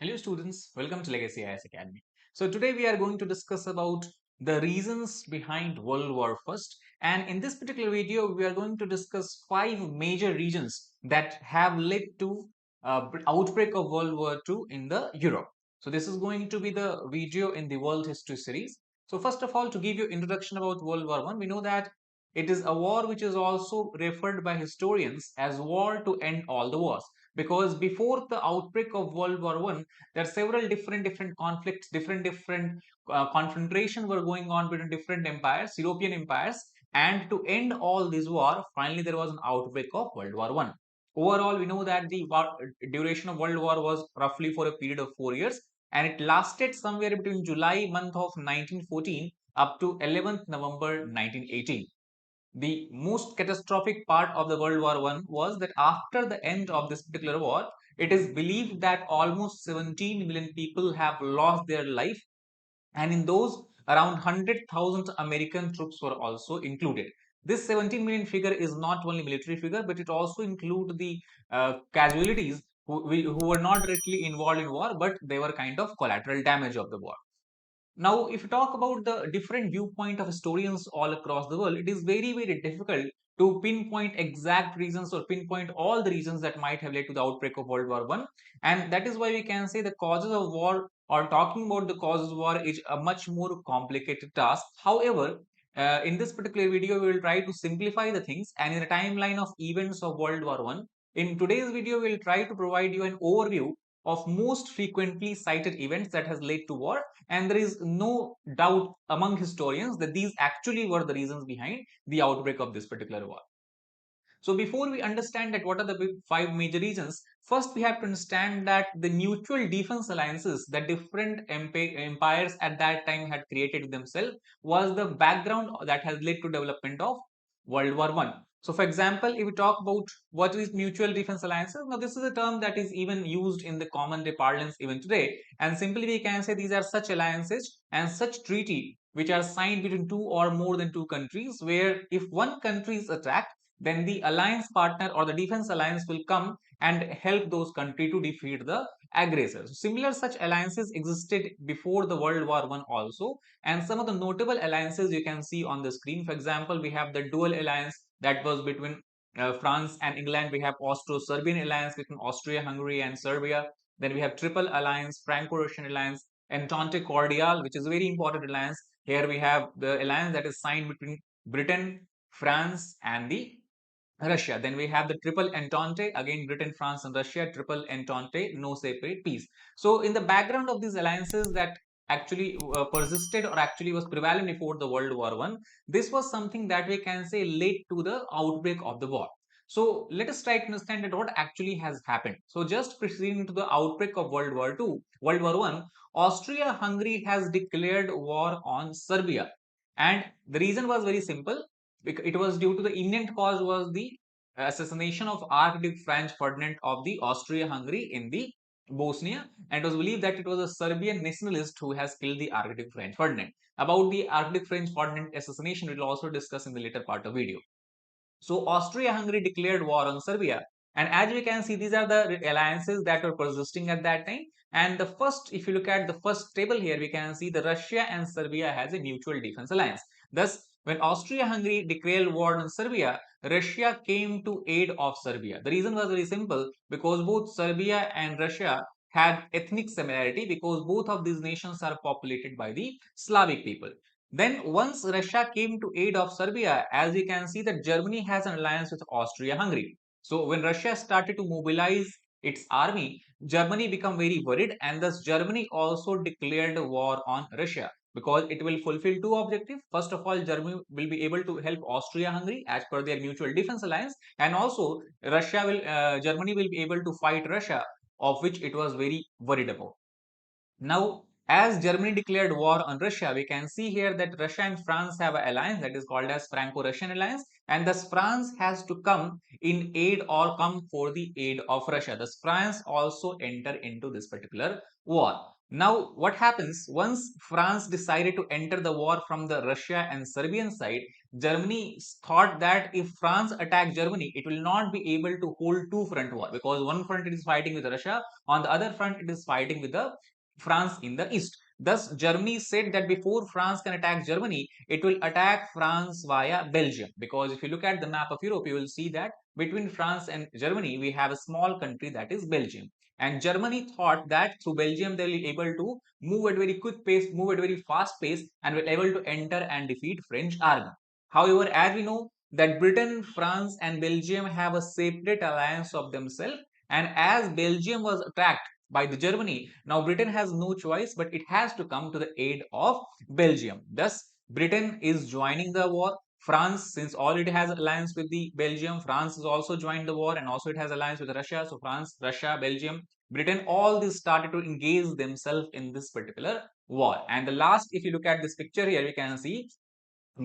Hello students, welcome to Legacy IAS Academy. So today we are going to discuss about the reasons behind World War First, and in this particular video we are going to discuss 5 major reasons that have led to outbreak of World War II in the Europe. So this is going to be the video in the World History series. So first of all, to give you introduction about World War One, we know that it is a war which is also referred by historians as war to end all the wars, because before the outbreak of World War One there are several different conflicts, different confrontation were going on between different empires, European empires, and to end all this war, finally there was an outbreak of World War One. Overall, we know that the duration of World War was roughly for a period of 4 years, and it lasted somewhere between July month of 1914 up to 11th November 1918. The most catastrophic part of the World War One was that after the end of this particular war, it is believed that almost 17 million people have lost their life, and in those, around 100,000 American troops were also included. This 17 million figure is not only military figure, but it also includes the casualties who were not directly involved in war, but they were kind of collateral damage of the war. Now, if you talk about the different viewpoint of historians all across the world, it is very difficult to pinpoint exact reasons or pinpoint all the reasons that might have led to the outbreak of World War One, and that is why we can say the causes of war or talking about the causes of war is a much more complicated task. However, in this particular video, we will try to simplify the things, and in the timeline of events of World War One, in today's video, we will try to provide you an overview of most frequently cited events that has led to war, and there is no doubt among historians that these actually were the reasons behind the outbreak of this particular war. So before we understand that what are the 5 major reasons, first we have to understand that the mutual defense alliances that different empires at that time had created themselves was the background that has led to development of World War One. So for example, if we talk about what is mutual defense alliances, now this is a term that is even used in the common day parlance even today, and simply we can say these are such alliances and such treaty which are signed between two or more than two countries, where if one country is attacked, then the alliance partner or the defense alliance will come and help those countries to defeat the aggressors. Similar such alliances existed before the World War One also, and some of the notable alliances you can see on the screen. For example, we have the dual alliance that was between France and England. We have Austro-Serbian alliance between Austria, Hungary, and Serbia. Then we have Triple Alliance, Franco-Russian alliance, Entente Cordiale, which is a very important alliance. Here we have the alliance that is signed between Britain, France, and the Russia. Then we have the Triple Entente, again Britain, France, and Russia. Triple Entente, no separate peace. So in the background of these alliances that actually persisted or actually was prevalent before the World War One, this was something that we can say led to the outbreak of the war. So let us try to understand that what actually has happened. So just preceding to the outbreak of World War Two, World War One, Austria-Hungary has declared war on Serbia, and the reason was very simple. It was due to the imminent cause was the assassination of Archduke Franz Ferdinand of the Austria-Hungary in the Bosnia, and it was believed that it was a Serbian nationalist who has killed the Archduke Franz Ferdinand. About the Archduke Franz Ferdinand assassination, we will also discuss in the later part of video. So Austria-Hungary declared war on Serbia, and as we can see, these are the alliances that were persisting at that time. And the first, if you look at the first table here, we can see the Russia and Serbia has a mutual defense alliance. Thus, when Austria-Hungary declared war on Serbia, Russia came to aid of Serbia. The reason was very simple, because both Serbia and Russia had ethnic similarity, because both of these nations are populated by the Slavic people. Then once Russia came to aid of Serbia, as you can see that Germany has an alliance with Austria-Hungary. So when Russia started to mobilize its army, Germany became very worried, and thus Germany also declared war on Russia, because it will fulfill two objectives. First of all, Germany will be able to help Austria-Hungary as per their mutual defense alliance, and also Germany will be able to fight Russia, of which it was very worried about. Now, as Germany declared war on Russia, we can see here that Russia and France have an alliance that is called as Franco-Russian alliance, and thus France has to come in aid or come for the aid of Russia. Thus France also enter into this particular war. Now, what happens once France decided to enter the war from the Russia and Serbian side? Germany thought that if France attacked Germany, it will not be able to hold two front war, because one front it is fighting with Russia, on the other front it is fighting with the France in the east. Thus, Germany said that before France can attack Germany, it will attack France via Belgium. Because if you look at the map of Europe, you will see that between France and Germany, we have a small country that is Belgium. And Germany thought that through Belgium, they will be able to move at very quick pace, move at very fast pace, and will able to enter and defeat French army. However, as we know that Britain, France, and Belgium have a separate alliance of themselves, and as Belgium was attacked by the Germany, now Britain has no choice but it has to come to the aid of Belgium. Thus, Britain is joining the war. France, since already has alliance with the Belgium, France has also joined the war, and also it has alliance with Russia. So France, Russia, Belgium, Britain, all these started to engage themselves in this particular war. And the last, if you look at this picture here, we can see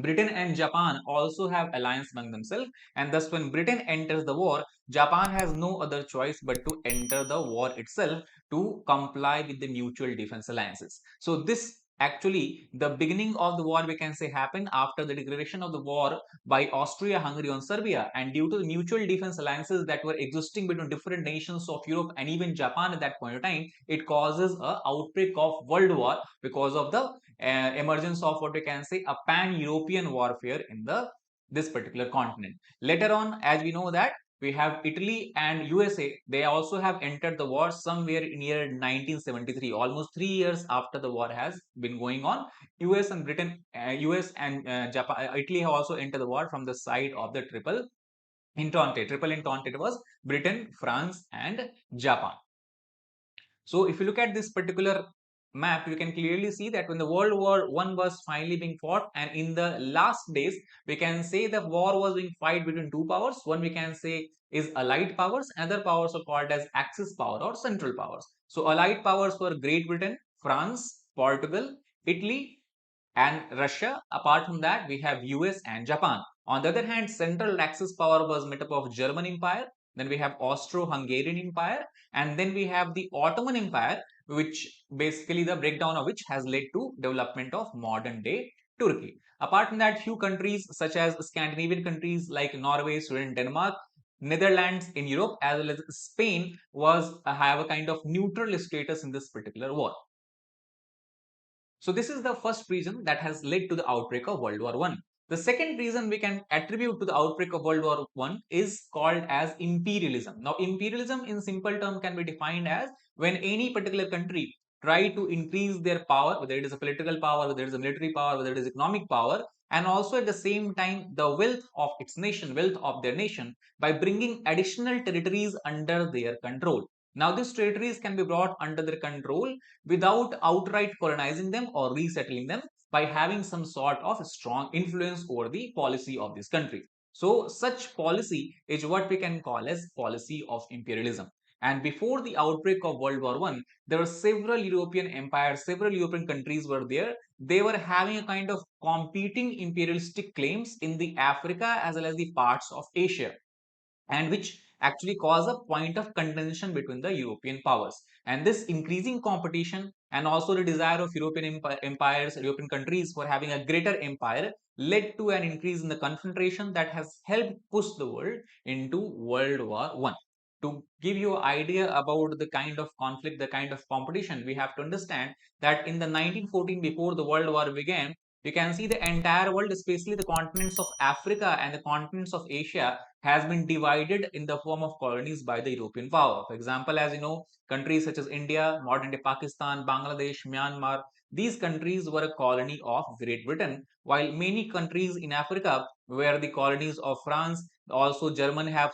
Britain and Japan also have alliance among themselves, and thus when Britain enters the war, Japan has no other choice but to enter the war itself to comply with the mutual defense alliances. So this actually the beginning of the war, we can say, happened after the declaration of the war by Austria-Hungary on Serbia, and due to the mutual defense alliances that were existing between different nations of Europe and even Japan at that point of time, it causes a outbreak of world war because of the emergence of what we can say a pan-European warfare in the this particular continent. Later on, as we know that we have Italy and USA, they also have entered the war somewhere in year 1973, almost 3 years after the war has been going on. US and Britain, US and Japan, Italy have also entered the war from the side of the triple entente. Triple entente was Britain, France, and Japan. So if you look at this particular map, you can clearly see that when the World War One was finally being fought, and in the last days, we can say the war was being fought between two powers. One we can say is Allied powers, other powers are called as Axis power or Central powers. So Allied powers were Great Britain, France, Portugal, Italy, and Russia. Apart from that, we have US and Japan. On the other hand, Central Axis power was made up of German Empire, then we have Austro-Hungarian Empire, and then we have the Ottoman Empire, which basically the breakdown of which has led to development of modern day Turkey. Apart from that, few countries such as Scandinavian countries like Norway, Sweden, Denmark, Netherlands in Europe, as well as Spain was have a kind of neutral status in this particular war. So this is the first reason that has led to the outbreak of World War One. The second reason we can attribute to the outbreak of World War One is called as imperialism. Now, imperialism in simple term can be defined as when any particular country try to increase their power, whether it is a political power, whether it is a military power, whether it is economic power, and also at the same time the wealth of its nation, wealth of their nation, by bringing additional territories under their control. Now, these territories can be brought under their control without outright colonizing them or resettling them, by having some sort of strong influence over the policy of this country. So such policy is what we can call as policy of imperialism. And before the outbreak of World War One, there were several European empires, several European countries were there. They were having a kind of competing imperialistic claims in the Africa as well as the parts of Asia, and which actually cause a point of contention between the European powers. And this increasing competition and also the desire of European empires, European countries for having a greater empire led to an increase in the confrontation that has helped push the world into World War One. To give you an idea about the kind of conflict, the kind of competition, we have to understand that in the 1914, before the World War began, you can see the entire world, especially the continents of Africa and the continents of Asia, has been divided in the form of colonies by the European power. For example, as you know, countries such as India, modern day Pakistan, Bangladesh, Myanmar, these countries were a colony of Great Britain, while many countries in Africa were the colonies of France. Also, Germany have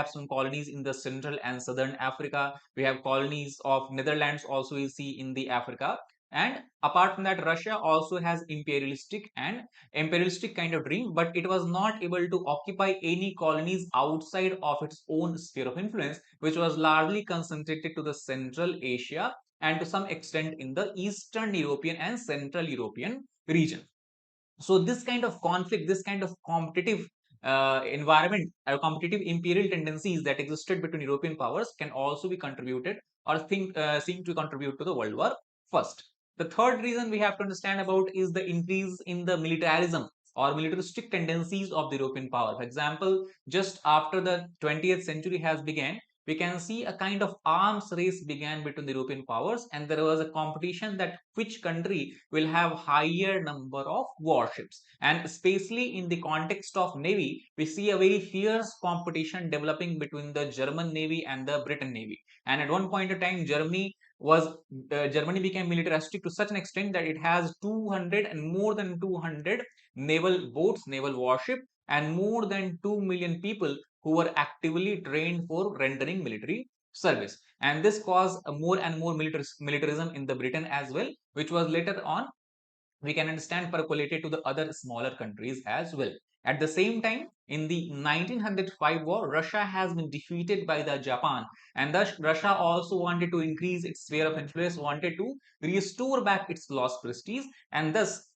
some colonies in the central and southern Africa. We have colonies of Netherlands also you see in the Africa. And apart from that, Russia also has imperialistic kind of dream, but it was not able to occupy any colonies outside of its own sphere of influence, which was largely concentrated to the Central Asia and to some extent in the Eastern European and Central European region. So this kind of conflict, this kind of competitive environment, competitive imperial tendencies that existed between European powers can also be contributed or seem to contribute to the World War First. The third reason we have to understand about is the increase in the militarism or militaristic tendencies of the European power. For example, just after the 20th century has begun, we can see a kind of arms race began between the European powers, and there was a competition that which country will have higher number of warships. And especially in the context of navy, we see a very fierce competition developing between the German navy and the Britain navy. And at one point of time, Germany became militaristic to such an extent that it has 200 and more than 200 naval boats, naval warship, and more than 2 million people who were actively trained for rendering military service. And this caused more and more militarism in the Britain as well, which was later on, we can understand, percolated to the other smaller countries as well. At the same time, in the 1905 war, Russia has been defeated by the Japan, and thus Russia also wanted to increase its sphere of influence, wanted to restore back its lost prestige, and thus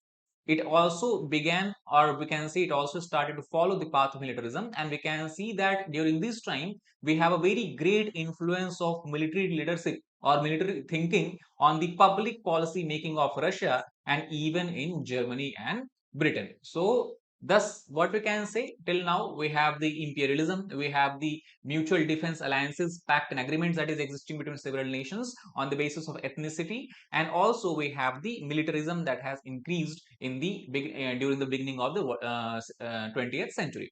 it also began, or we can say it also started to follow the path of militarism. And we can see that during this time we have a very great influence of military leadership or military thinking on the public policy making of Russia, and even in Germany and Britain. So thus what we can say, till now we have the imperialism, we have the mutual defense alliances, pact and agreements that is existing between several nations on the basis of ethnicity, and also we have the militarism that has increased in the during the beginning of the 20th century.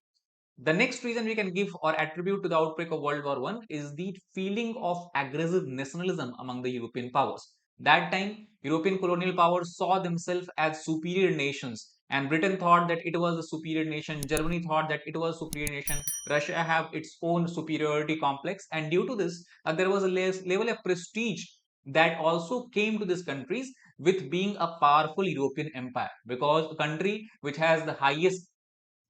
The next reason we can give or attribute to the outbreak of World War I is the feeling of aggressive nationalism among the European powers. That time, European colonial powers saw themselves as superior nations, and Britain thought that it was a superior nation, Germany thought that it was a superior nation, Russia have its own superiority complex, and due to this, there was a level of prestige that also came to these countries with being a powerful European empire, because a country which has the highest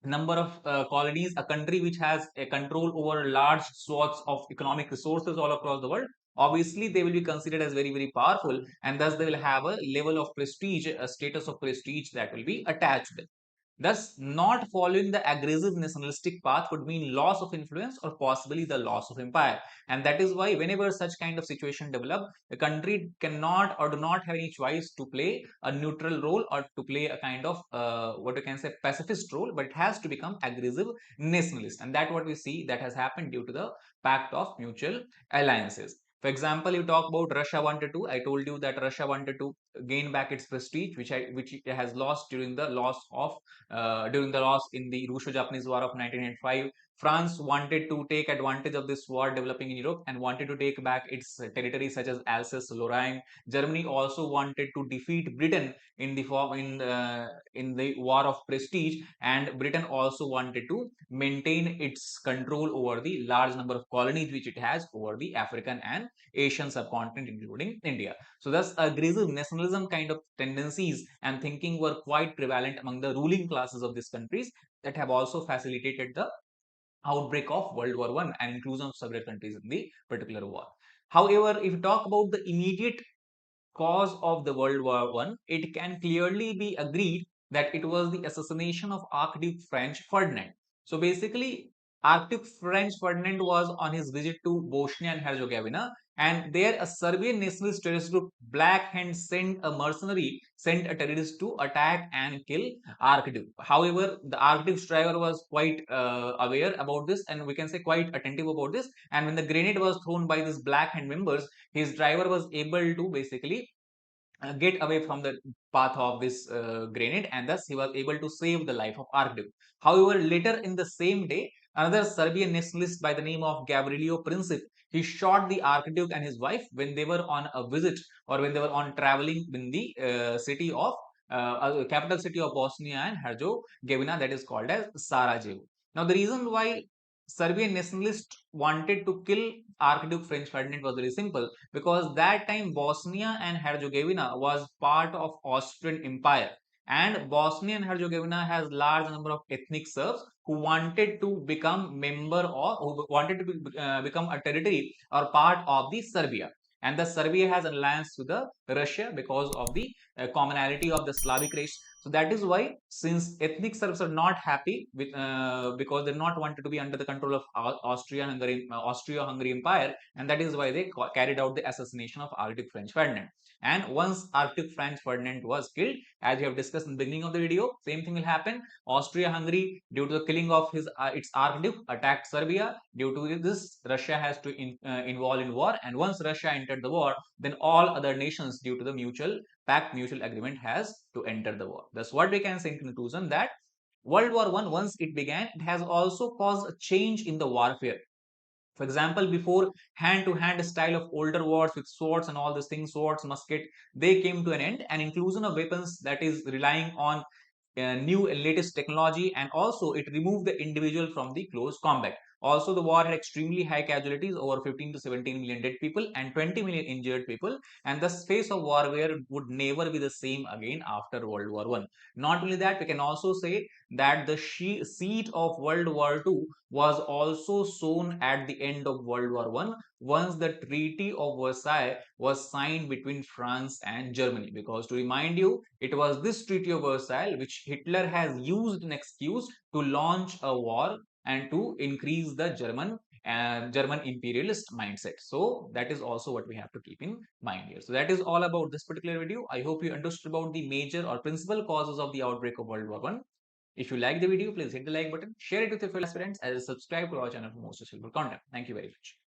number of colonies, a country which has a control over large swaths of economic resources all across the world, obviously they will be considered as very, very powerful, and thus they will have a level of prestige, a status of prestige that will be attached. Thus, not following the aggressive nationalistic path would mean loss of influence or possibly the loss of empire. And that is why whenever such kind of situation develop, the country cannot or do not have any choice to play a neutral role or to play a kind of what you can say pacifist role, but it has to become aggressive nationalist. And that what we see that has happened due to the pact of mutual alliances. For example, you talk about Russia wanted to. I told you that Russia wanted to gain back its prestige, which it has lost during the loss in the Russo-Japanese War of 1905. France wanted to take advantage of this war developing in Europe and wanted to take back its territories such as Alsace-Lorraine. Germany also wanted to defeat Britain in the in the war of prestige, and Britain also wanted to maintain its control over the large number of colonies which it has over the African and Asian subcontinent, including India. So thus aggressive nationalism kind of tendencies and thinking were quite prevalent among the ruling classes of these countries that have also facilitated the outbreak of World War I and inclusion of several countries in the particular war. However, if you talk about the immediate cause of the World War I, it can clearly be agreed that it was the assassination of Archduke Franz Ferdinand. So basically, Archduke Franz Ferdinand was on his visit to Bosnia and Herzegovina, and there a Serbian nationalist terrorist group Black Hand sent a terrorist to attack and kill Archduke. However, the Archduke's driver was quite aware about this, and we can say quite attentive about this. And when the grenade was thrown by these Black Hand members, his driver was able to basically get away from the path of this grenade, and thus he was able to save the life of Archduke. However, later in the same day, another Serbian nationalist by the name of Gavrilo Princip, he shot the Archduke and his wife when they were on a visit or when they were on traveling in the city of capital city of Bosnia and Herzegovina, that is called as Sarajevo. Now, the reason why Serbian nationalists wanted to kill Archduke Franz Ferdinand was very simple, because that time Bosnia and Herzegovina was part of Austrian Empire, and Bosnia and Herzegovina has large number of ethnic Serbs who wanted to become member or who wanted to become a territory or part of the Serbia. And the Serbia has an alliance with the Russia because of the commonality of the Slavic race. So that is why, since ethnic Serbs are not happy with because they not wanted to be under the control of Austria-Hungary Empire, and that is why they carried out the assassination of Archduke Franz Ferdinand. And once Archduke Franz Ferdinand was killed, as we have discussed in the beginning of the video, same thing will happen. Austria-Hungary, due to the killing of its Archduke, attacked Serbia. Due to this, Russia has to involve in war. And once Russia entered the war, then all other nations, due to the mutual agreement, has to enter the war. That's what we can say in conclusion, that World War I, once it began, it has also caused a change in the warfare. For example, before hand-to-hand style of older wars with swords and all these things, swords, musket, they came to an end, and inclusion of weapons that is relying on new and latest technology, and also it removed the individual from the close combat. Also, the war had extremely high casualties, over 15 to 17 million dead people and 20 million injured people, and the face of warfare would never be the same again after World War I. Not only that, we can also say that the seat of World War II was also sown at the end of World War I, once the Treaty of Versailles was signed between France and Germany. Because to remind you, it was this Treaty of Versailles which Hitler has used an excuse to launch a war and to increase the German imperialist mindset. So that is also what we have to keep in mind here. So that is all about this particular video. I hope you understood about the major or principal causes of the outbreak of World War I. If you like the video, please hit the like button, share it with your fellow aspirants, and subscribe to our channel for more such helpful content. Thank you very much.